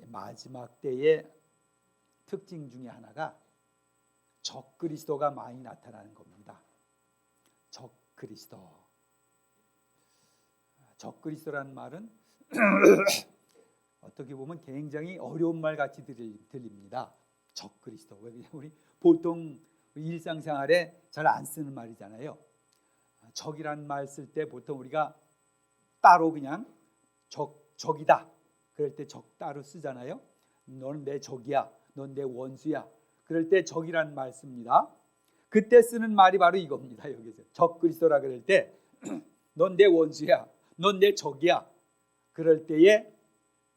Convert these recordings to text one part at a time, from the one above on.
마지막 때의 특징 중에 하나가 적그리스도가 많이 나타나는 겁니다. 적그리스도. 적그리스도라는 말은 어떻게 보면 굉장히 어려운 말 같이 들립니다. 적그리스도. 우리 보통 일상생활에 잘 안 쓰는 말이잖아요. 적이라는 말 쓸 때 보통 우리가 따로 그냥 적이다. 그럴 때 적 따로 쓰잖아요. 너는 내 적이야. 넌 내 원수야. 그럴 때 적이라는 말 씁니다. 그때 쓰는 말이 바로 이겁니다. 여기서 적그리스도라 그럴 때 넌 내 원수야. 넌 내 적이야. 그럴 때에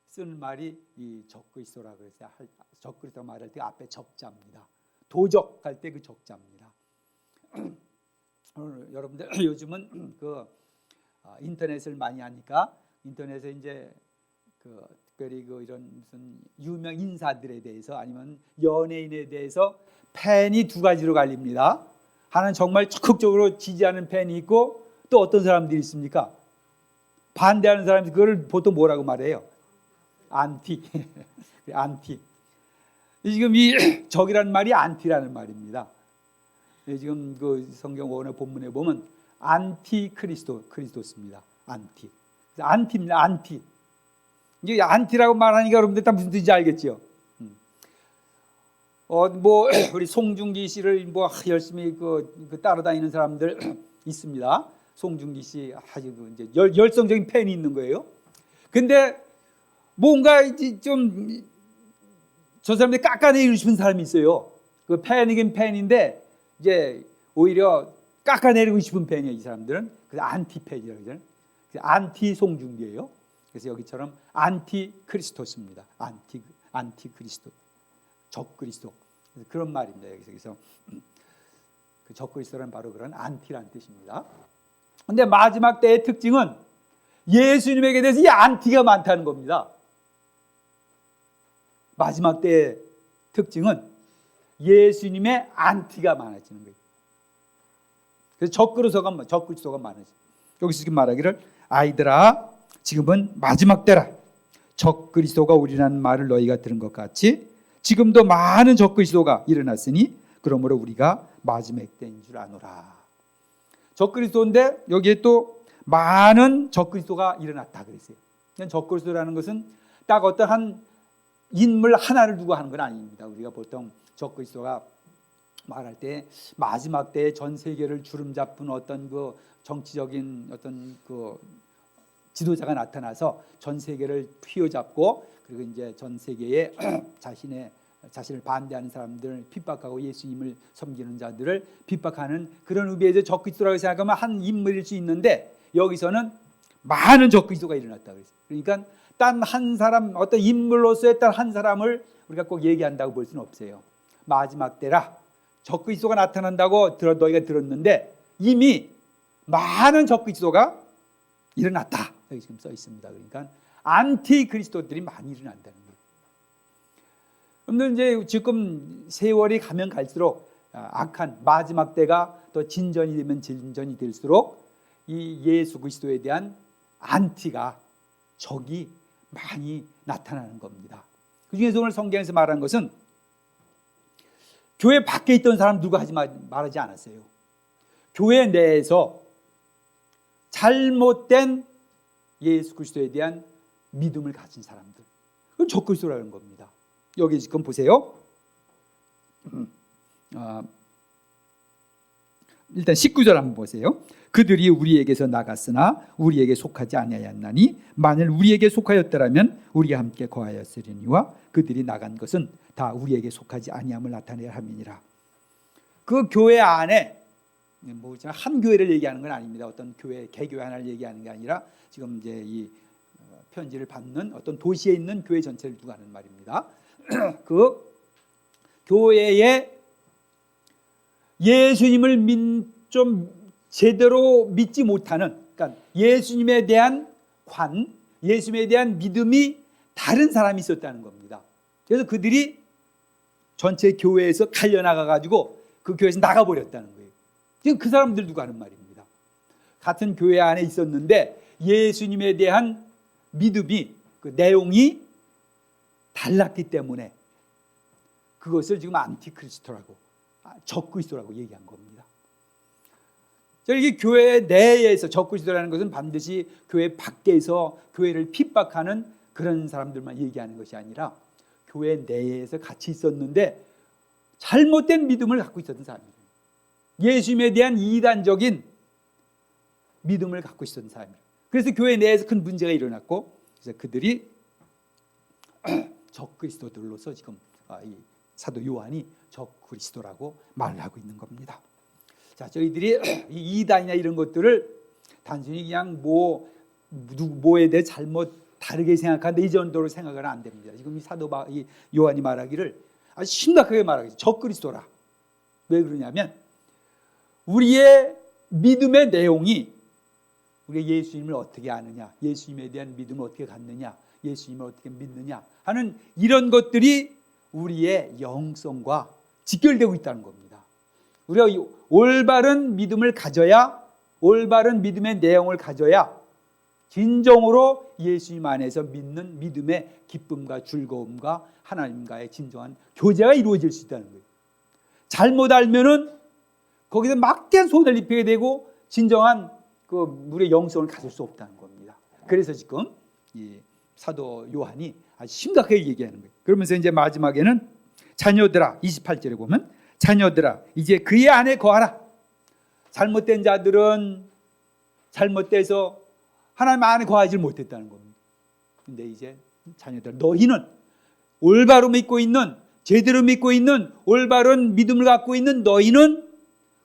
쓰는 말이 이 적그리스도라 그래서 적그리스도 말할 때 앞에 적자입니다. 도적할 때 그 적자입니다. 여러분들 요즘은 그 인터넷을 많이 하니까 인터넷에 이제 특별히 이런 무슨 유명 인사들에 대해서 아니면 연예인에 대해서 팬이 두 가지로 갈립니다. 하나는 정말 적극적으로 지지하는 팬이 있고 또 어떤 사람들이 있습니까? 반대하는 사람들 그걸 보통 뭐라고 말해요? 안티. 안티. 지금 이 적이라는 말이 안티라는 말입니다. 지금 그 성경 원어 본문에 보면 안티 그리스도스입니다. 안티. 안티입니다. 안티. 이게 안티라고 말하니까 여러분들 다 무슨 뜻인지 알겠죠? 뭐 우리 송중기 씨를 뭐 열심히 따라다니는 사람들 있습니다. 송중기 씨 아주 이제 열성적인 팬이 있는 거예요. 근데 뭔가 이제 좀 저 사람들 깎아내리고 싶은 사람이 있어요. 그 팬이긴 팬인데 이제 오히려 깎아내리고 싶은 팬이에요. 이 사람들은 그래서 안티 팬이라고 그러잖아요. 안티 송중기예요. 그래서 여기처럼 안티 크리스토스입니다. 안티 그리스도, 적 그리스도 그런 말입니다. 여기서 그 적 그리스도는 바로 그런 안티란 뜻입니다. 그런데 마지막 때의 특징은 예수님에게 대해서 이 안티가 많다는 겁니다. 마지막 때의 특징은 예수님의 안티가 많아지는 거예요. 그래서 적그리스도가 많아져. 여기서 지금 말하기를 아이들아 지금은 마지막 때라. 적그리스도가 오리라는 말을 너희가 들은 것 같이 지금도 많은 적그리스도가 일어났으니 그러므로 우리가 마지막 때인 줄 아노라. 적그리스도인데 여기에 또 많은 적그리스도가 일어났다 그랬어요. 적그리스도라는 것은 딱 어떠한 인물 하나를 두고 하는 건 아닙니다. 우리가 보통 적그리스도가 말할 때 마지막 때에 전 세계를 주름잡은 어떤 그 정치적인 어떤 그 지도자가 나타나서 전 세계를 휘어잡고 그리고 이제 전 세계에 자신을 반대하는 사람들을 핍박하고 예수님을 섬기는 자들을 핍박하는 그런 의미에서 적그리스도라고 생각하면 한 인물일 수 있는데 여기서는 많은 적그리스도가 일어났다 그랬어요. 그러니까 단 한 사람 어떤 인물로서의 단 한 사람을 우리가 꼭 얘기한다고 볼 수는 없어요. 마지막 때라 적그리스도가 나타난다고 너희가 들었는데 이미 많은 적그리스도가 일어났다. 여기 지금 써 있습니다. 그러니까 안티 그리스도들이 많이 일어난다는 거예요. 그런데 이제 지금 세월이 가면 갈수록 악한 마지막 때가 더 진전이 되면 진전이 될수록 이 예수 그리스도에 대한 안티가 적이 많이 나타나는 겁니다. 그 중에서 오늘 성경에서 말한 것은 교회 밖에 있던 사람 누가 말하지 않았어요. 교회 내에서 잘못된 예수 그리스도에 대한 믿음을 가진 사람들, 그건 적그리스도라는 겁니다. 여기 지금 보세요. 일단 19절 한번 보세요. 그들이 우리에게서 나갔으나 우리에게 속하지 아니하였나니 만일 우리에게 속하였더라면 우리가 함께 거하였으리니와 그들이 나간 것은 다 우리에게 속하지 아니함을 나타내야 함이니라. 그 교회 안에 뭐 한 교회를 얘기하는 건 아닙니다. 어떤 교회 개교회 하나를 얘기하는 게 아니라 지금 이제 이 편지를 받는 어떤 도시에 있는 교회 전체를 두고 하는 말입니다. 그 교회에 예수님을 좀 제대로 믿지 못하는, 그러니까 예수님에 대한 예수님에 대한 믿음이 다른 사람이 있었다는 겁니다. 그래서 그들이 전체 교회에서 갈려나가 가지고 그 교회에서 나가버렸다는 거예요. 지금 그 사람들 누가 하는 말입니다. 같은 교회 안에 있었는데 예수님에 대한 믿음이 그 내용이 달랐기 때문에 그것을 지금 안티크리스토라고, 적그리스도라고 얘기한 겁니다. 이게 교회 내에서, 적그리스도라는 것은 반드시 교회 밖에서 교회를 핍박하는 그런 사람들만 얘기하는 것이 아니라 교회 내에서 같이 있었는데 잘못된 믿음을 갖고 있었던 사람이에요. 예수님에 대한 이단적인 믿음을 갖고 있었던 사람이에요. 그래서 교회 내에서 큰 문제가 일어났고, 그래서 그들이 적그리스도들로서 지금 이 사도 요한이 적그리스도라고 말을 하고 있는 겁니다. 자, 저희들이 이 이단이나 이런 것들을 단순히 그냥 뭐에 대해 잘못 다르게 생각하는데 이 정도로 생각은 안 됩니다. 지금 이 요한이 말하기를 아주 심각하게 말하겠죠. 적그리스도라. 왜 그러냐면 우리의 믿음의 내용이 우리가 예수님을 어떻게 아느냐, 예수님에 대한 믿음을 어떻게 갖느냐, 예수님을 어떻게 믿느냐 하는 이런 것들이 우리의 영성과 직결되고 있다는 겁니다. 우리가 올바른 믿음을 가져야, 올바른 믿음의 내용을 가져야 진정으로 예수님 안에서 믿는 믿음의 기쁨과 즐거움과 하나님과의 진정한 교제가 이루어질 수 있다는 거예요. 잘못 알면은 거기서 막대한 소원을 입히게 되고 진정한 그 우리의 영성을 가질 수 없다는 겁니다. 그래서 지금 이 사도 요한이 아주 심각하게 얘기하는 거예요. 그러면서 이제 마지막에는 자녀들아, 28절에 보면 자녀들아 이제 그의 안에 거하라. 잘못된 자들은 잘못돼서 하나님 안에 거하지 못했다는 겁니다. 근데 이제 자녀들, 너희는 올바로 믿고 있는, 제대로 믿고 있는 올바른 믿음을 갖고 있는 너희는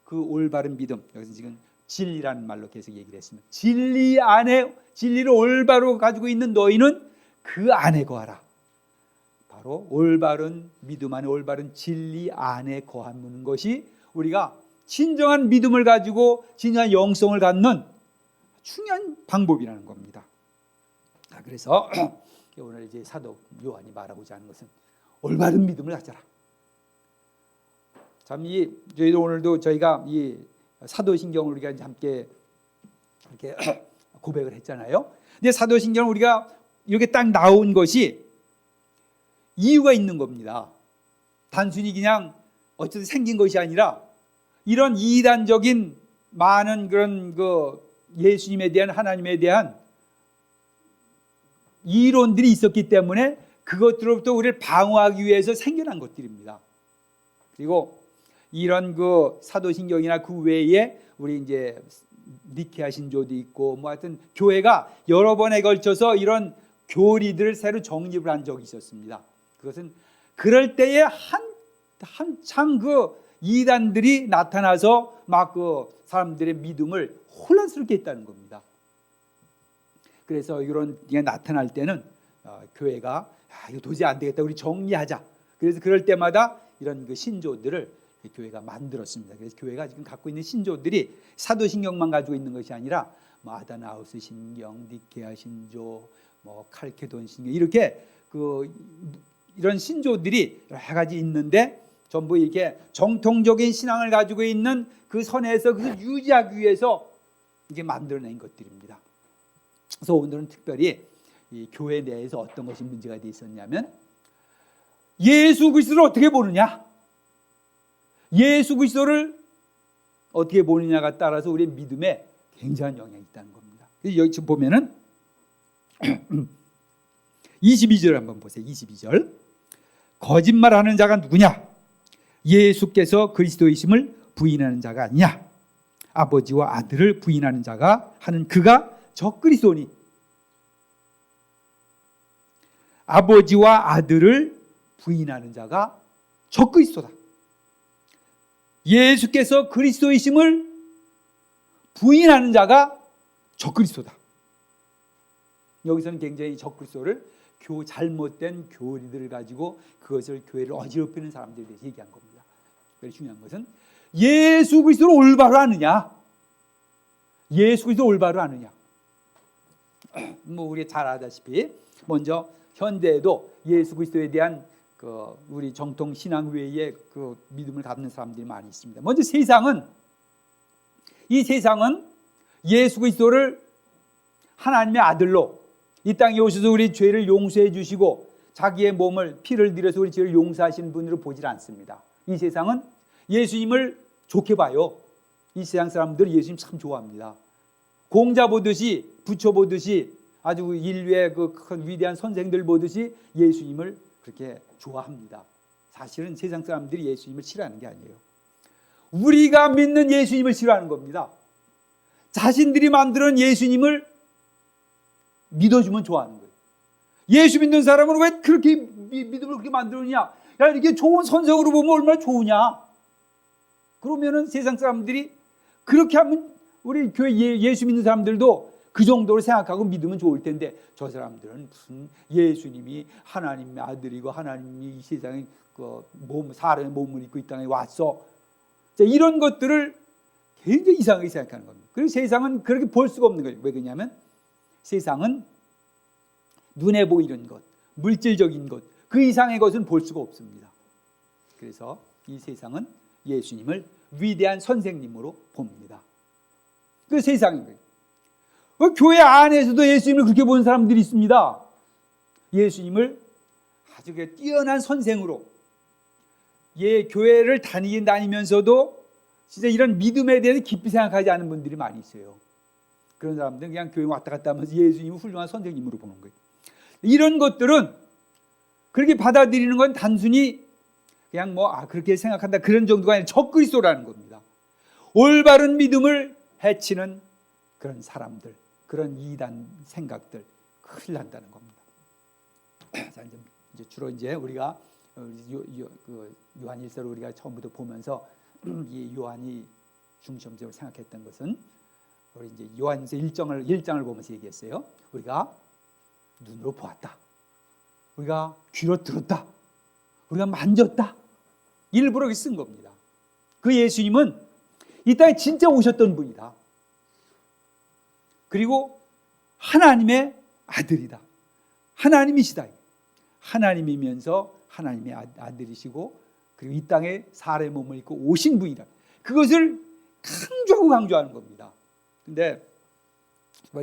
그 올바른 믿음, 여기서 지금 진리라는 말로 계속 얘기를 했습니다. 진리 안에, 진리를 올바로 가지고 있는 너희는 그 안에 거하라. 바로 올바른 믿음 안에, 올바른 진리 안에 거하는 것이 우리가 진정한 믿음을 가지고 진정한 영성을 갖는 중요한 방법이라는 겁니다. 그래서 오늘 이제 사도 요한이 말하고자 하는 것은 올바른 믿음을 가져라. 참 저희도 오늘도 저희가 이 사도신경을 우리가 이제 함께 이렇게 고백을 했잖아요. 근데 사도신경을 우리가 이렇게 딱 나온 것이 이유가 있는 겁니다. 단순히 그냥 어쨌든 생긴 것이 아니라 이런 이단적인 많은 그런 예수님에 대한, 하나님에 대한 이론들이 있었기 때문에 그것들로부터 우리를 방어하기 위해서 생겨난 것들입니다. 그리고 이런 사도신경이나 그 외에 우리 이제 니케아 신조도 있고 뭐 하여튼 교회가 여러 번에 걸쳐서 이런 교리들을 새로 정립을 한 적이 있었습니다. 그것은 그럴 때에 한창 이단들이 나타나서 막 사람들의 믿음을 혼란스럽게 했다는 겁니다. 그래서 이런 게 나타날 때는 교회가 이거 도저히 안 되겠다, 우리 정리하자. 그래서 그럴 때마다 이런 신조들을 교회가 만들었습니다. 그래서 교회가 지금 갖고 있는 신조들이 사도신경만 가지고 있는 것이 아니라 아다나우스 신경, 니케아 신조, 칼케돈 신경 이렇게 이런 신조들이 여러 가지 있는데 전부 이렇게 정통적인 신앙을 가지고 있는 그 선에서 그것을 유지하기 위해서 이게 만들어낸 것들입니다. 그래서 오늘은 특별히 이 교회 내에서 어떤 것이 문제가 돼 있었냐면 예수 그리스도를 어떻게 보느냐, 예수 그리스도를 어떻게 보느냐가 따라서 우리의 믿음에 굉장한 영향이 있다는 겁니다. 여기 지금 보면은 22절 한번 보세요. 22절. 거짓말하는 자가 누구냐? 예수께서 그리스도이심을 부인하는 자가 아니냐? 아버지와 아들을 부인하는 자가 하는 그가 적그리스도니. 아버지와 아들을 부인하는 자가 적그리스도다. 예수께서 그리스도이심을 부인하는 자가 적그리스도다. 여기서는 굉장히 적그리스도를 잘못된 교리들을 가지고 그것을 교회를 어지럽히는 사람들에 대해서 얘기한 겁니다. 그래서 중요한 것은 예수 그리스도를 올바로 아느냐, 예수 그리스도 올바로 아느냐. 우리 잘 아다시피 먼저 현대에도 예수 그리스도에 대한 우리 정통 신앙 외에 믿음을 갖는 사람들이 많이 있습니다. 먼저 이 세상은 예수 그리스도를 하나님의 아들로 이 땅에 오셔서 우리 죄를 용서해 주시고 자기의 몸을 피를 들여서 우리 죄를 용서하시는 분으로 보질 않습니다. 이 세상은 예수님을 좋게 봐요. 이 세상 사람들은 예수님 참 좋아합니다. 공자 보듯이, 부처 보듯이, 아주 인류의 그 큰 위대한 선생들 보듯이 예수님을 그렇게 좋아합니다. 사실은 세상 사람들이 예수님을 싫어하는 게 아니에요. 우리가 믿는 예수님을 싫어하는 겁니다. 자신들이 만드는 예수님을 믿어주면 좋아하는 거예요. 예수 믿는 사람은 왜 그렇게 믿음을 그렇게 만들었냐? 야, 이렇게 좋은 선생으로 보면 얼마나 좋으냐? 그러면은 세상 사람들이 그렇게 하면 우리 교회 예수 믿는 사람들도 그 정도로 생각하고 믿으면 좋을 텐데, 저 사람들은 무슨 예수님이 하나님의 아들이고 하나님이 이 세상에 사람의 몸을 입고 이 땅에 왔어. 이런 것들을 굉장히 이상하게 생각하는 겁니다. 그리고 세상은 그렇게 볼 수가 없는 거예요. 왜 그러냐면 세상은 눈에 보이는 것, 물질적인 것, 그 이상의 것은 볼 수가 없습니다. 그래서 이 세상은 예수님을 위대한 선생님으로 봅니다. 그 세상인 거예요. 교회 안에서도 예수님을 그렇게 보는 사람들이 있습니다. 예수님을 아주 뛰어난 선생으로, 교회를 다니면서도 진짜 이런 믿음에 대해서 깊이 생각하지 않은 분들이 많이 있어요. 그런 사람들은 그냥 교회 왔다 갔다 하면서 예수님을 훌륭한 선생님으로 보는 거예요. 이런 것들은 그렇게 받아들이는 건 단순히 그냥 그렇게 생각한다 그런 정도가 아니라 적그리스도라는 겁니다. 올바른 믿음을 해치는 그런 사람들, 그런 이단 생각들, 큰일 난다는 겁니다. 자, 이제 주로 우리가 요한일서를 우리가 처음부터 보면서 이 요한이 중심적으로 생각했던 것은 우리 이제 요한일서 1장을 보면서 얘기했어요. 우리가 눈으로 보았다. 우리가 귀로 들었다. 우리가 만졌다. 일부러 쓴 겁니다. 그 예수님은 이 땅에 진짜 오셨던 분이다. 그리고 하나님의 아들이다. 하나님이시다. 하나님이면서 하나님의 아들이시고, 그리고 이 땅에 사람의 몸을 입고 오신 분이다. 그것을 강조하는 겁니다. 근데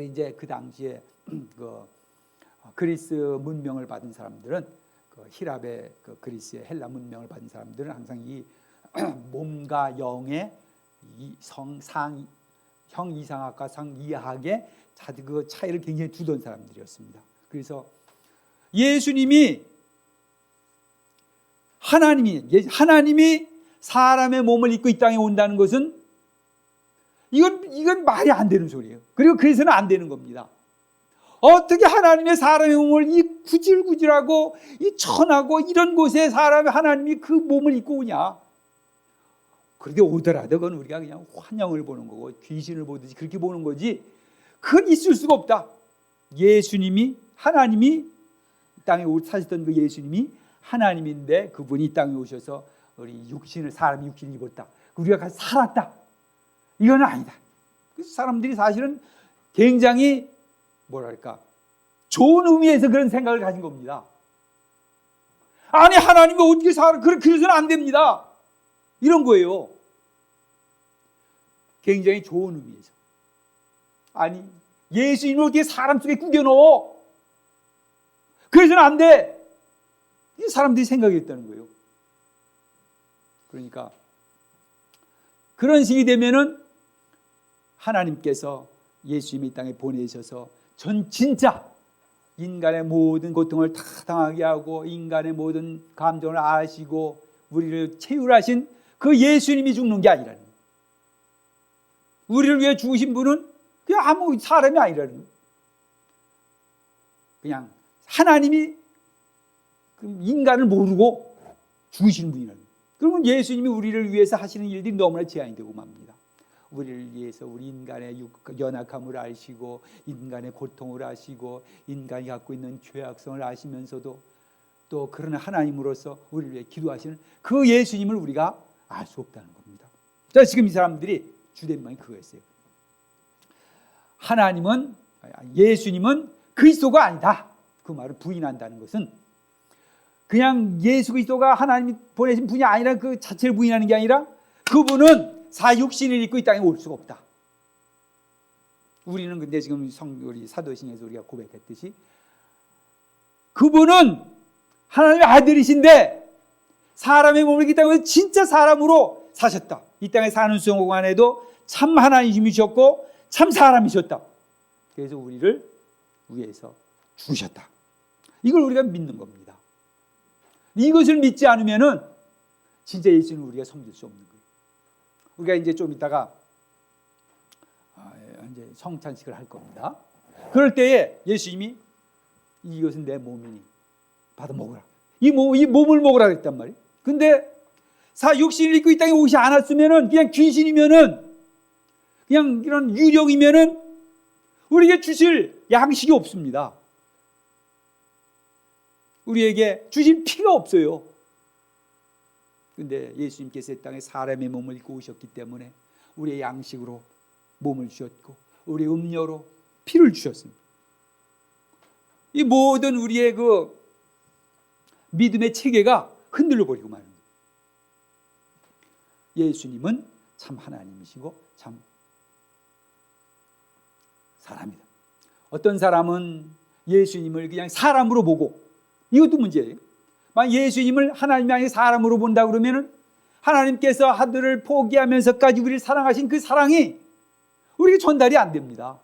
이제 그 당시에 그리스 문명을 받은 사람들은, 히랍의 그리스의 헬라 문명을 받은 사람들은 항상 이 몸과 영의 이 형 이상학과 상 이하학의 그 차이를 굉장히 두던 사람들이었습니다. 그래서 예수님이 하나님이 사람의 몸을 입고 이 땅에 온다는 것은 이건 말이 안 되는 소리예요. 그리고 그래서는 안 되는 겁니다. 어떻게 하나님의 사람의 몸을 이 구질구질하고 이 천하고 이런 곳에 하나님이 그 몸을 입고 오냐? 그렇게 오더라도 그건 우리가 그냥 환영을 보는 거고 귀신을 보듯이 그렇게 보는 거지, 그건 있을 수가 없다. 하나님이 땅에 사셨던 그 예수님이 하나님인데 그분이 이 땅에 오셔서 우리 사람의 육신을 입었다. 우리가 같이 살았다. 이건 아니다. 사람들이 사실은 굉장히 좋은 의미에서 그런 생각을 가진 겁니다. 아니, 하나님이 어떻게 그래서는 안 됩니다. 이런 거예요. 굉장히 좋은 의미에서. 아니, 예수님을 어떻게 사람 속에 구겨 넣어? 그래서는 안 돼. 이 사람들이 생각했다는 거예요. 그러니까 그런 식이 되면은 하나님께서 예수님이 이 땅에 보내셔서 진짜 인간의 모든 고통을 다 당하게 하고 인간의 모든 감정을 아시고 우리를 채울하신 그 예수님이 죽는 게 아니라는 거예요. 우리를 위해 죽으신 분은 그냥 아무 사람이 아니라는 거예요. 그냥 하나님이 인간을 모르고 죽으시는 분이라는 거예요. 그러면 예수님이 우리를 위해서 하시는 일들이 너무나 제한이 되고 맙니다. 우리를 위해서 우리 인간의 연약함을 아시고 인간의 고통을 아시고 인간이 갖고 있는 죄악성을 아시면서도 또 그런 하나님으로서 우리를 위해 기도하시는 그 예수님을 우리가 알 수 없다는 겁니다. 자, 지금 이 사람들이 주된 말이 그거였어요. 예수님은 그리스도가 아니다. 그 말을 부인한다는 것은 그냥 예수 그리스도가 하나님이 보내신 분이 아니라 그 자체를 부인하는 게 아니라 그분은 사육신을 입고 이 땅에 올 수가 없다. 우리는 근데 지금 우리 사도신에서 우리가 고백했듯이 그분은 하나님의 아들이신데 사람의 몸을 입기 때문에 진짜 사람으로 사셨다. 이 땅에 사는 동안에도 참 하나님이셨고 참 사람이셨다. 그래서 우리를 위해서 죽으셨다. 이걸 우리가 믿는 겁니다. 이것을 믿지 않으면은 진짜 예수는 우리가 섬길 수 없는 거예요. 우리가 이제 좀 이따가 이제 성찬식을 할 겁니다. 그럴 때에 예수님이 이것은 내 몸이니 받아 먹으라. 이 몸을 먹으라 그랬단 말이에요. 근데 육신을 입고 이 땅에 오지 않았으면은 그냥 귀신이면은 그냥 이런 유령이면은 우리에게 주실 양식이 없습니다. 우리에게 주실 피가 없어요. 근데 예수님께서 이 땅에 사람의 몸을 입고 오셨기 때문에 우리의 양식으로 몸을 주셨고 우리의 음료로 피를 주셨습니다. 이 모든 우리의 그 믿음의 체계가 흔들려 버리고 마는 거예요. 예수님은 참 하나님이시고 참 사람이다. 어떤 사람은 예수님을 그냥 사람으로 보고, 이것도 문제예요. 만약 예수님을 하나님이 아닌 사람으로 본다 그러면은 하나님께서 아들을 포기하면서까지 우리를 사랑하신 그 사랑이 우리에게 전달이 안 됩니다.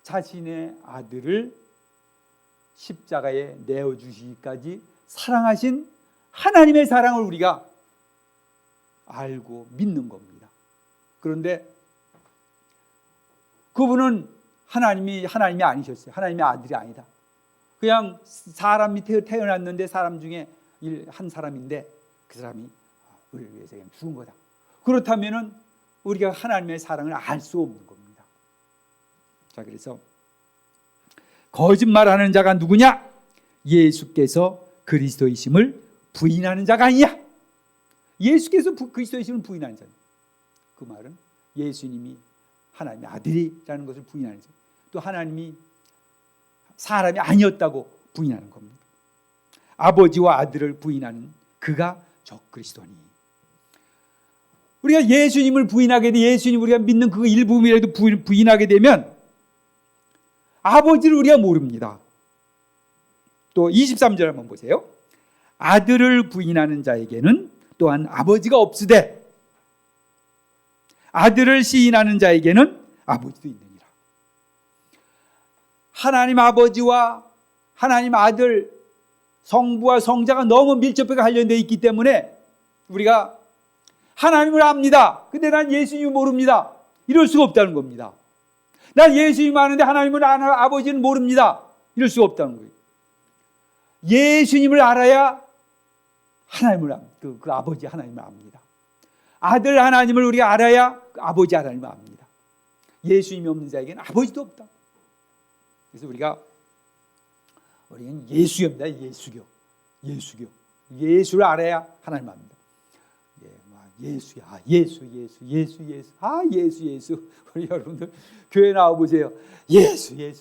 자신의 아들을 십자가에 내어주시기까지 사랑하신 하나님의 사랑을 우리가 알고 믿는 겁니다. 그런데 그분은 하나님이 아니셨어요. 하나님의 아들이 아니다. 그냥 사람이 태어났는데 사람 중에 한 사람인데 그 사람이 우리를 위해서 그냥 죽은 거다. 그렇다면은 우리가 하나님의 사랑을 알 수 없는 겁니다. 자, 그래서 거짓말하는 자가 누구냐? 예수께서 그리스도이심을 부인하는 자가 아니냐? 예수께서 그리스도이심을 부인하는 자. 그 말은 예수님이 하나님의 아들이라는 것을 부인하는 자. 또 하나님이 사람이 아니었다고 부인하는 겁니다. 아버지와 아들을 부인하는 그가 적그리스도니. 우리가 예수님을 부인하게 돼, 예수님 우리가 믿는 그 일부분이라도 부인하게 되면 아버지를 우리가 모릅니다. 또 23절 한번 보세요. 아들을 부인하는 자에게는 또한 아버지가 없으되 아들을 시인하는 자에게는 아버지도 있느니라. 하나님 아버지와 하나님 아들, 성부와 성자가 너무 밀접하게 관련되어 있기 때문에 우리가 하나님을 압니다. 근데 난 예수님을 모릅니다. 이럴 수가 없다는 겁니다. 난 예수님 아는데 하나님을 아버지는 모릅니다. 이럴 수가 없다는 거예요. 예수님을 알아야 하나님을 그 아버지 하나님을 압니다. 아들 하나님을 우리가 알아야 아버지 하나님을 압니다. 예수님이 없는 자에게는 아버지도 없다. 그래서 우리는 예수교입니다. 예수를 알아야 하나님을 압니다. 예수. 우리 여러분들 교회 나와 보세요. 예수입니다.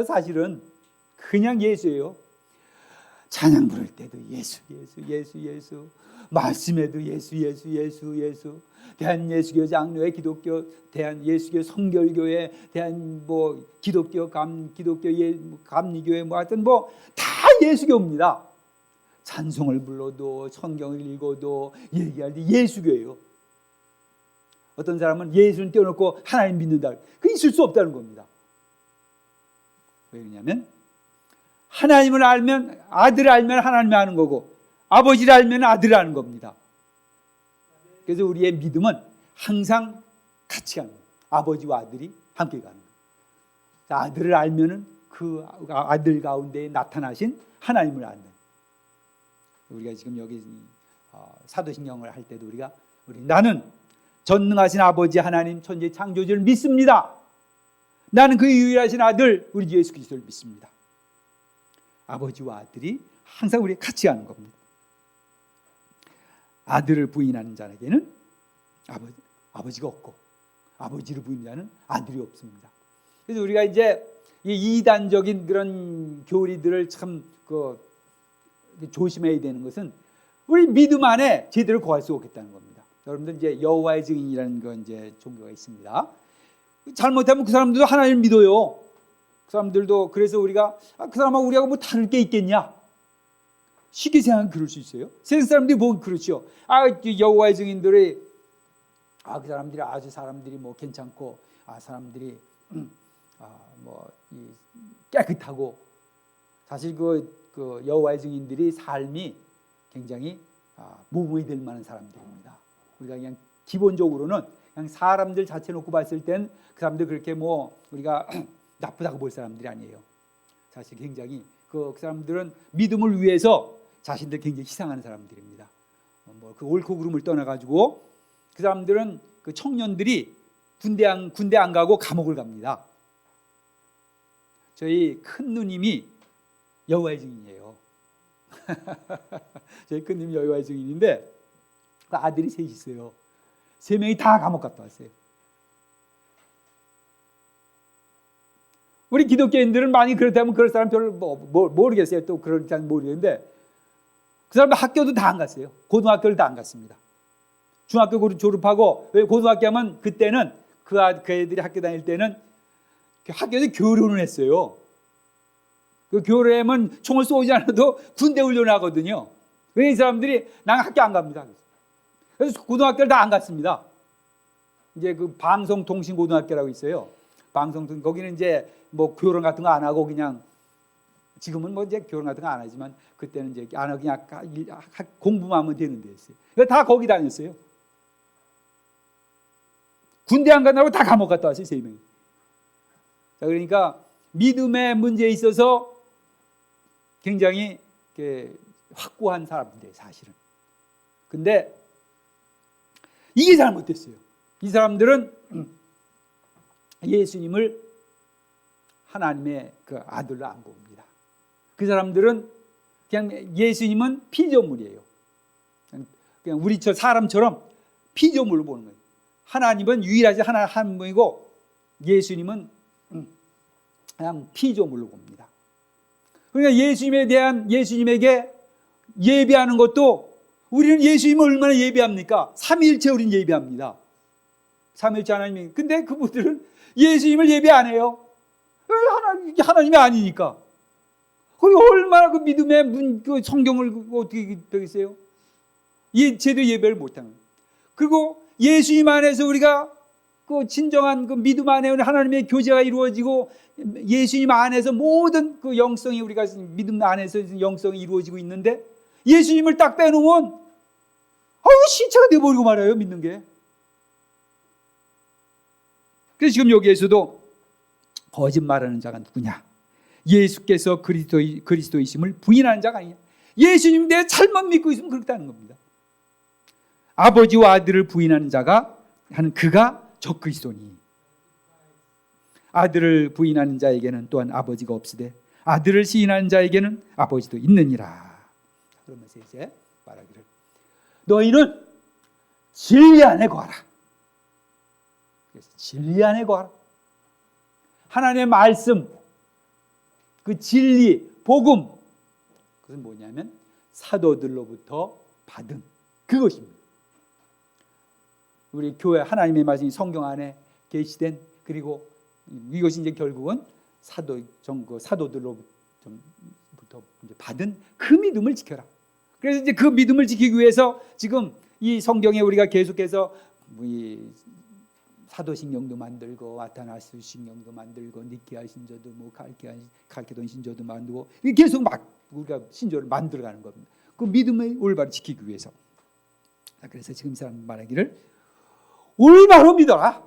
사실은 그냥 예수예요. 찬양 부를 때도 예수. 말씀에도 예수. 대한예수교 장로회, 대한예수교 성결교회, 기독교 감리교회 하여튼 다 예수교입니다. 찬송을 불러도 성경을 읽어도 얘기할 때 예수교예요. 어떤 사람은 예수를 떼어놓고 하나님 믿는다. 그게 있을 수 없다는 겁니다. 왜 그러냐면 하나님을 알면, 아들을 알면 하나님을 아는 거고 아버지를 알면 아들을 아는 겁니다. 그래서 우리의 믿음은 항상 같이 가는 거예요. 아버지와 아들이 함께 가는 거예요. 아들을 알면은 그 아들 가운데 나타나신 하나님을 아는 거예요. 우리가 지금 여기 사도신경을 할 때도 나는 전능하신 아버지 하나님 천지 창조주를 믿습니다. 나는 그 유일하신 아들 우리 주 예수 그리스도를 믿습니다. 아버지와 아들이 항상 우리 같이 가는 겁니다. 아들을 부인하는 자에게는 아버지가 없고 아버지를 부인하는 자는 아들이 없습니다. 그래서 우리가 이제 이 이단적인 그런 교리들을 참 조심해야 되는 것은 우리 믿음 안에 제대로 거할 수 없겠다는 겁니다. 여러분들 이제 여호와의 증인이라는 건 이제 종교가 있습니다. 잘못하면 그 사람들도 하나님을 믿어요. 그 사람들도 그래서 우리가 그 사람하고 우리하고 뭐 다를 게 있겠냐? 쉽게 생각하면 그럴 수 있어요. 세상 사람들이 보면 그렇죠. 여호와의 증인들이 그 사람들이 아주 사람들이 뭐 괜찮고 사람들이 깨끗하고 사실 그 여호와의 증인들이 삶이 굉장히 모범이 될 만한 사람들입니다. 우리가 그냥 기본적으로는 그냥 사람들 자체 놓고 봤을 땐 그 사람들 그렇게 뭐 우리가 나쁘다고 볼 사람들이 아니에요. 사실 굉장히 그 사람들은 믿음을 위해서 자신들 굉장히 희생하는 사람들입니다. 그 옳고 그름을 떠나가지고 그 사람들은 그 청년들이 군대 안 가고 감옥을 갑니다. 저희 큰 누님이 여호와의 증인이에요. 저희 큰 누님이 여호와의 증인인데 그 아들이 셋이 있어요. 세 명이 다 감옥 갔다 왔어요. 우리 기독교인들은 많이 그렇다면 그럴 사람 별로 모르겠어요. 또 그럴지 모르겠는데 그 사람들 학교도 다 안 갔어요. 고등학교를 다 안 갔습니다. 중학교 졸업하고 왜 고등학교 하면 그때는 그 애들이 학교 다닐 때는 학교에서 교련을 했어요. 그 교련하면 총을 쏘지 않아도 군대 훈련을 하거든요. 왜 이 사람들이 난 학교 안 갑니다. 그래서 고등학교를 다 안 갔습니다. 이제 그 방송통신고등학교라고 있어요. 거기는 이제 뭐 교련 같은 거 안 하고 그냥 지금은 뭐 이제 교련 같은 거 안 하지만 그때는 이제 안 하고 그냥 공부만 하면 되는 데였어요. 다 거기 다녔어요. 군대 안 간다고 다 감옥 갔다 왔어요, 세 명이. 자, 그러니까 믿음의 문제에 있어서 굉장히 확고한 사람들이에요, 사실은. 근데 이게 잘못됐어요. 이 사람들은 예수님을 하나님의 그 아들로 안 봅니다. 그 사람들은 그냥 예수님은 피조물이에요. 그냥 우리 사람처럼 피조물로 보는 거예요. 하나님은 유일하지 한 분이고 예수님은 그냥 피조물로 봅니다. 그러니까 예수님에게 예배하는 것도 우리는 예수님을 얼마나 예배합니까? 삼위일체 우리는 예배합니다. 삼위일체 하나님이. 근데 그분들은 예수님을 예배 안 해요. 하나님이 아니니까. 그리고 얼마나 그 믿음의 그 성경을 어떻게 되겠어요? 제대로 예배를 못하는. 그리고 예수님 안에서 우리가 그 진정한 그 믿음 안에 하나님의 교제가 이루어지고 예수님 안에서 모든 그 영성이 우리가 믿음 안에서 영성이 이루어지고 있는데 예수님을 딱 빼놓으면 시체가 돼버리고 말아요, 믿는 게. 그래서 지금 여기에서도 거짓말하는 자가 누구냐? 예수께서 그리스도이심을 부인하는 자가 아니냐? 예수님 내 잘못 믿고 있으면 그렇다는 겁니다. 아버지와 아들을 부인하는 자가 하는 그가 적그리스도니 아들을 부인하는 자에게는 또한 아버지가 없으되 아들을 시인하는 자에게는 아버지도 있느니라. 그러면서 이제 말하기를 너희는 진리 안에 거하라. 그래서 진리 안에 거하라. 하나님의 말씀, 그 진리, 복음, 그것은 뭐냐면 사도들로부터 받은 그것입니다. 우리 교회 하나님의 말씀이 성경 안에 계시된 그리고 이것이 이제 결국은 사도들로부터 이제 받은 그 믿음을 지켜라. 그래서 이제 그 믿음을 지키기 위해서 지금 이 성경에 우리가 계속해서 이 사도신경도 만들고 아타나스 신경도 만들고 니케아 신조도 뭐 칼케돈 신조도 만들고 계속 막 우리가 신조를 만들어가는 겁니다. 그 믿음을 올바로 지키기 위해서. 그래서 지금 이 사람 말하기를 올바로 믿어라.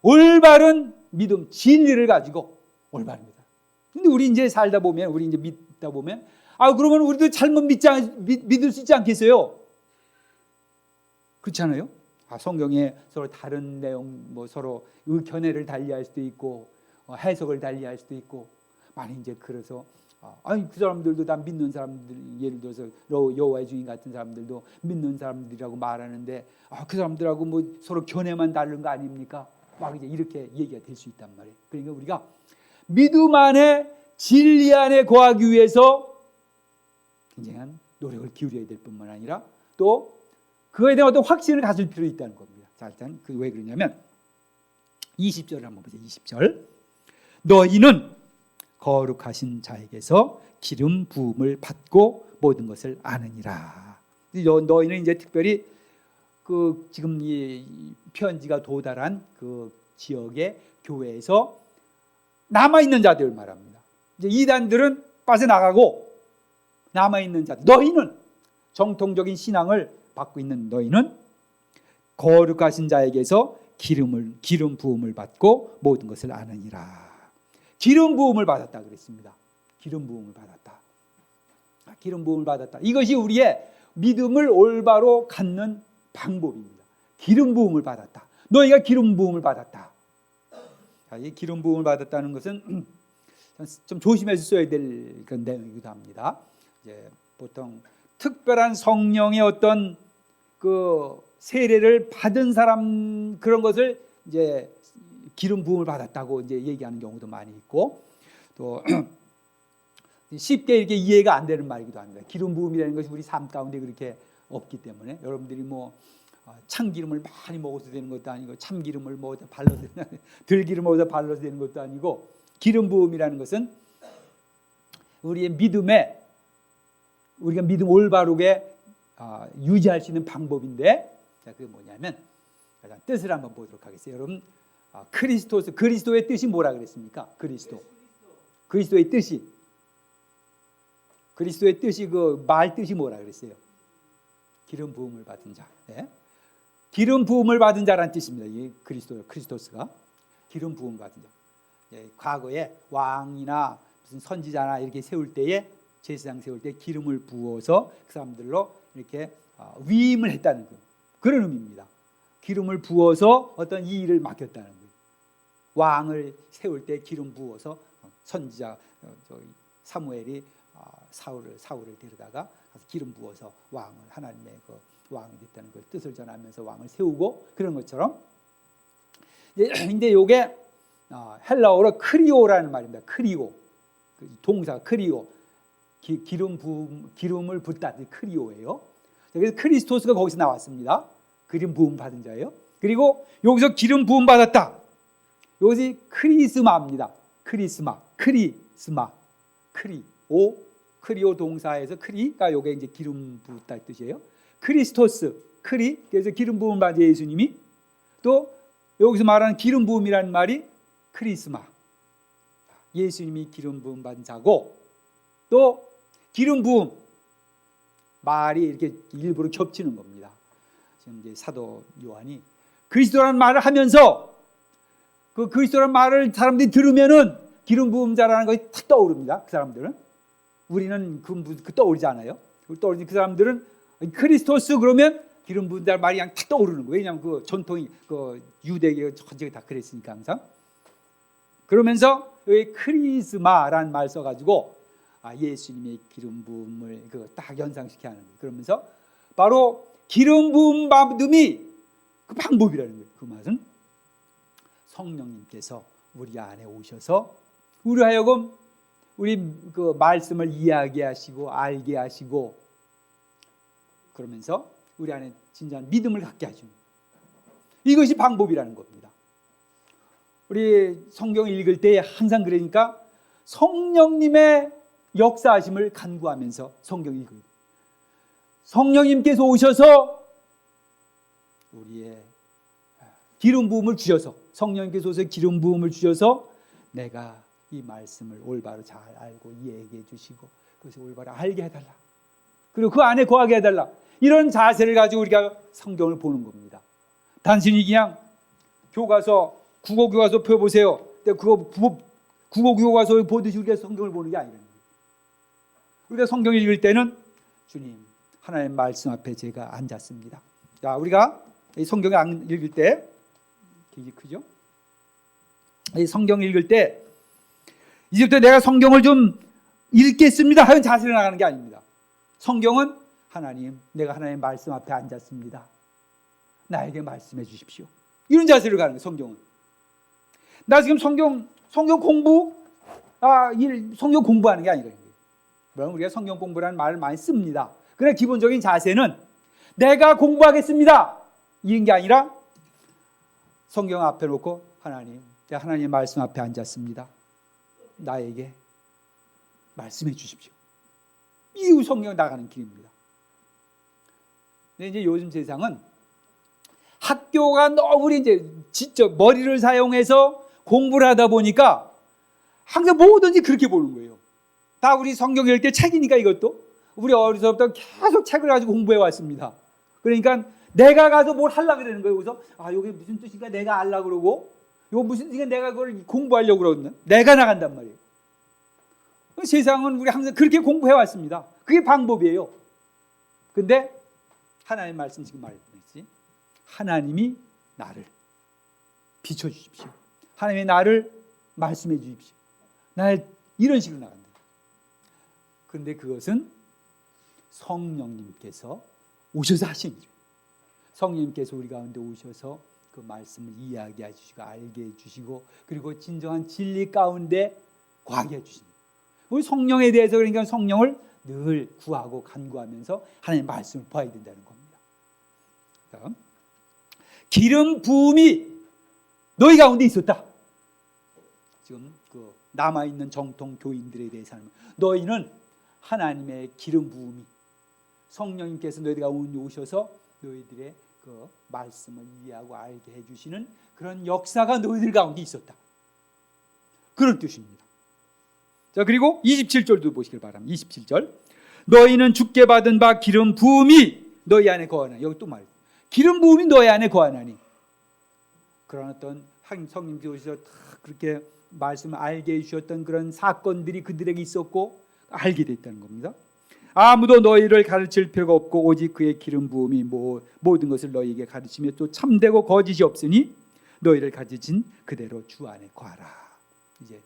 올바른 믿음, 진리를 가지고 올바릅니다. 근데 우리 이제 살다 보면, 우리 이제 믿다 보면, 그러면 우리도 잘못 믿을 수 있지 않겠어요? 그렇지 않아요? 성경에 서로 다른 내용, 뭐 서로 견해를 달리할 수도 있고, 해석을 달리할 수도 있고, 많이 이제 그래서, 그 사람들도 다 믿는 사람들, 예를 들어서 여호와의 증인 같은 사람들도 믿는 사람들이라고 말하는데, 그 사람들하고 뭐 서로 견해만 다른 거 아닙니까? 막 이제 이렇게 얘기가 될 수 있단 말이에요. 그러니까 우리가 믿음 안에 진리 안에 거하기 위해서 굉장한 노력을 기울여야 될 뿐만 아니라 또 그거에 대한 어떤 확신을 가질 필요가 있다는 겁니다. 자, 일단 왜 그러냐면 20절을 한번 보세요. 20절. 너희는 거룩하신 자에게서 기름 부음을 받고 모든 것을 아느니라. 너희는 이제 특별히 그 지금 이 편지가 도달한 그 지역의 교회에서 남아 있는 자들을 말합니다. 이제 이단들은 빠져나가고 남아 있는 자들, 너희는 정통적인 신앙을 받고 있는 너희는 거룩하신 자에게서 기름 부음을 받고 모든 것을 아느니라. 기름 부음을 받았다 그랬습니다. 기름 부음을 받았다. 기름 부음을 받았다. 이것이 우리의 믿음을 올바로 갖는 방법입니다. 기름 부음을 받았다. 너희가 기름 부음을 받았다. 이 기름 부음을 받았다는 것은 좀 조심해서 써야 될 그런 내용이기도 합니다. 이제 보통 특별한 성령의 어떤 그 세례를 받은 사람 그런 것을 이제 기름 부음을 받았다고 이제 얘기하는 경우도 많이 있고 또 쉽게 이렇게 이해가 안 되는 말이기도 합니다. 기름 부음이라는 것이 우리 삶 가운데 그렇게 없기 때문에 여러분들이 뭐 참기름을 많이 먹어서 되는 것도 아니고 참기름을 먹어서 발라서 들기름을 먹어서 발라서 되는 것도 아니고 기름 부음이라는 것은 우리의 믿음에 우리가 믿음 올바르게 유지할 수 있는 방법인데 그게 뭐냐면 뜻을 한번 보도록 하겠습니다. 여러분 그리스도의 뜻이 뭐라 그랬습니까? 그리스도의 뜻이 그 말 뜻이 뭐라 그랬어요? 기름 부음을 받은 자. 네? 기름 부음을 받은 자라는 뜻입니다. 이 크리스토스가 기름 부음 받은 자. 예, 과거에 왕이나 무슨 선지자나 이렇게 세울 때에 제사장 세울 때 기름을 부어서 그 사람들로 이렇게 위임을 했다는 거. 그런 의미입니다. 기름을 부어서 어떤 이 일을 맡겼다는 거예요. 왕을 세울 때 기름 부어서 선지자 사무엘이 사울을 데려다가 기름 부어서 왕을 하나님의 그 왕이 됐다는 걸 뜻을 전하면서 왕을 세우고 그런 것처럼 근데 이게 헬라어로 크리오라는 말입니다. 크리오 동사 크리오 기름을 붓다 크리오예요. 그래서 크리스토스가 거기서 나왔습니다. 기름 부음 받은 자예요. 그리고 여기서 기름 부음 받았다. 이것이 크리스마입니다. 크리오 동사에서 크리가 요게 이제 기름 부었다 뜻이에요. 크리스토스 그래서 기름 부음 받은 예수님이 또 여기서 말하는 기름 부음이라는 말이 크리스마. 예수님이 기름 부음 받은 자고 또 기름 부음 말이 이렇게 일부러 겹치는 겁니다. 지금 이제 사도 요한이 그리스도라는 말을 하면서 그 그리스도라는 말을 사람들이 들으면은 기름 부음자라는 것이 탁 떠오릅니다. 그 사람들은 우리는 그 떠오르지 않아요. 떠오르는 그 사람들은 크리스토스 그러면 기름 부음자 말이 그냥 탁 떠오르는 거예요. 왜냐하면 그 전통이 그 유대계 전체가 다 그랬으니까 항상. 그러면서 여기 크리스마라는 말 써가지고 예수님의 기름 부음을 딱 연상시켜 하는 거예요. 그러면서 바로 기름 부음 받음이 그 방법이라는 거예요. 그 말은 성령님께서 우리 안에 오셔서 우리 하여금 우리 그 말씀을 이해하게 하시고 알게 하시고 그러면서 우리 안에 진정한 믿음을 갖게 하시는 이것이 방법이라는 겁니다. 우리 성경 읽을 때 항상 그러니까 성령님의 역사하심을 간구하면서 성경 읽어요. 성령님께서 오셔서 우리의 기름 부음을 주셔서 성령님께서 오셔서 기름 부음을 주셔서 내가 이 말씀을 올바로 잘 알고 이해해 주시고 그것을 올바로 알게 해달라. 그리고 그 안에 거하게 해달라. 이런 자세를 가지고 우리가 성경을 보는 겁니다. 단순히 그냥 교과서 국어교과서 펴보세요. 국어교과서 보듯이 우리가 성경을 보는 게 아니라는 거예요. 우리가 성경을 읽을 때는 주님 하나님의 말씀 앞에 제가 앉았습니다. 자, 우리가 이 성경을 읽을 때 되게 크죠? 이 성경 읽을 때 이제부터 내가 성경을 좀 읽겠습니다 하는 자세로 나가는 게 아닙니다. 성경은 하나님, 내가 하나님의 말씀 앞에 앉았습니다. 나에게 말씀해 주십시오. 이런 자세로 가는 거예요. 성경은. 나 지금 성경 공부하는 게 아니라 물론 우리가 성경 공부라는 말을 많이 씁니다. 그러나 기본적인 자세는 내가 공부하겠습니다. 이런 게 아니라 성경 앞에 놓고 하나님, 내가 하나님의 말씀 앞에 앉았습니다. 나에게 말씀해 주십시오. 이 성경 나가는 길입니다. 근데 이제 요즘 세상은 학교가 너무 이제 직접 머리를 사용해서 공부를 하다 보니까 항상 뭐든지 그렇게 보는 거예요. 다 우리 성경 읽을 책이니까 이것도 우리 어려서부터 계속 책을 가지고 공부해 왔습니다. 그러니까 내가 가서 뭘 하려고 그러는 거예요. 그래서 여기 무슨 뜻인가 내가 알려고 그러고 이거 무슨 뜻인가 내가 그걸 공부하려고 그러거든요. 내가 나간단 말이에요. 세상은 우리 항상 그렇게 공부해 왔습니다. 그게 방법이에요. 근데 하나님 말씀 지금 말했지. 하나님이 나를 비춰주십시오. 하나님이 나를 말씀해 주십시오. 나를 이런 식으로 나간다. 그런데 그것은 성령님께서 오셔서 하신 일이에요. 성령님께서 우리 가운데 오셔서 그 말씀을 이야기해 주시고 알게 해 주시고 그리고 진정한 진리 가운데 거하게 해 주시는 우리 성령에 대해서 그러니까 성령을 늘 구하고 간구하면서 하나님의 말씀을 봐야 된다는 겁니다. 자, 기름 부음이 너희 가운데 있었다. 지금 그 남아 있는 정통 교인들에 대해서 하는 너희는 하나님의 기름 부음이 성령님께서 너희 가운데 오셔서 너희들의 그 말씀을 이해하고 알게 해주시는 그런 역사가 너희들 가운데 있었다. 그런 뜻입니다. 자, 그리고 27절도 보시길 바랍니다. 27절. 너희는 주께 받은 바 기름 부음이 너희 안에 거하나니. 여기 또 말이에요. 기름 부음이 너희 안에 거하나니. 그런 어떤 성령님께서 오셔서 그렇게 말씀을 알게 해주셨던 그런 사건들이 그들에게 있었고 알게 됐다는 겁니다. 아무도 너희를 가르칠 필요가 없고 오직 그의 기름 부음이 모든 것을 너희에게 가르치며 또 참되고 거짓이 없으니 너희를 가르친 그대로 주 안에 거하라. 이제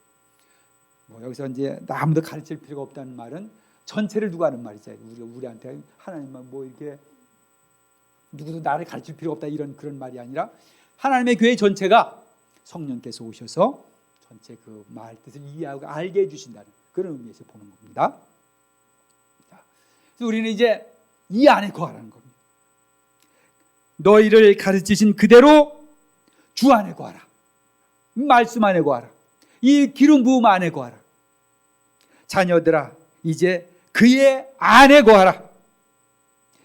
여기서 이제 아무도 가르칠 필요가 없다는 말은 전체를 두고 하는 말이죠. 우리한테 하나님만 이렇게 누구도 나를 가르칠 필요가 없다 이런 그런 말이 아니라 하나님의 교회 전체가 성령께서 오셔서 전체 그 말 뜻을 이해하고 알게 해주신다는 그런 의미에서 보는 겁니다. 그래서 우리는 이제 이 안에 거하라는 겁니다. 너희를 가르치신 그대로 주 안에 거하라. 말씀 안에 거하라. 이 기름 부음 안에 거하라. 자녀들아 이제 그의 안에 거하라.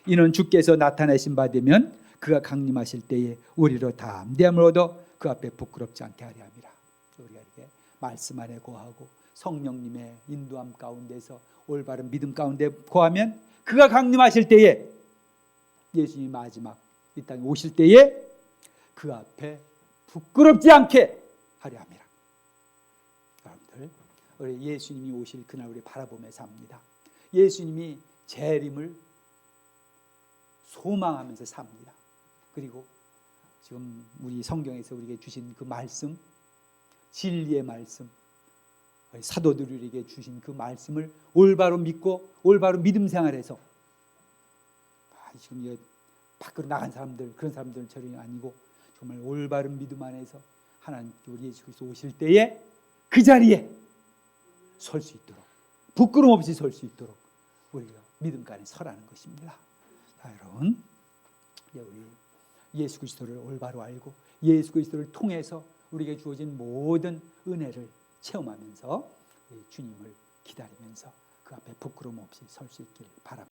이는 주께서 나타내신 바 되면 그가 강림하실 때에 우리로 담대함을 얻어 그 앞에 부끄럽지 않게 하려 함이라. 우리가 이렇게 말씀 안에 거하고 성령님의 인도함 가운데서 올바른 믿음 가운데 거하면 그가 강림하실 때에 예수님이 마지막 이 땅에 오실 때에 그 앞에 부끄럽지 않게 하려 함이라. 여러분들 우리 예수님이 오실 그날 우리 바라보며 삽니다. 예수님이 재림을 소망하면서 삽니다. 그리고 지금 우리 성경에서 우리에게 주신 그 말씀, 진리의 말씀, 사도들에게 주신 그 말씀을 올바로 믿고 올바로 믿음 생활해서 지금 밖으로 나간 사람들 그런 사람들처럼 아니고 정말 올바른 믿음 안에서 하나님 우리 예수 그리스도 오실 때에 그 자리에 설 수 있도록 부끄럼 없이 설 수 있도록 우리가 믿음가에 서라는 것입니다. 자, 여러분 우리 예수 그리스도를 올바로 알고 예수 그리스도를 통해서 우리에게 주어진 모든 은혜를 체험하면서 우리 주님을 기다리면서 그 앞에 부끄럼 없이 설 수 있기를 바랍니다.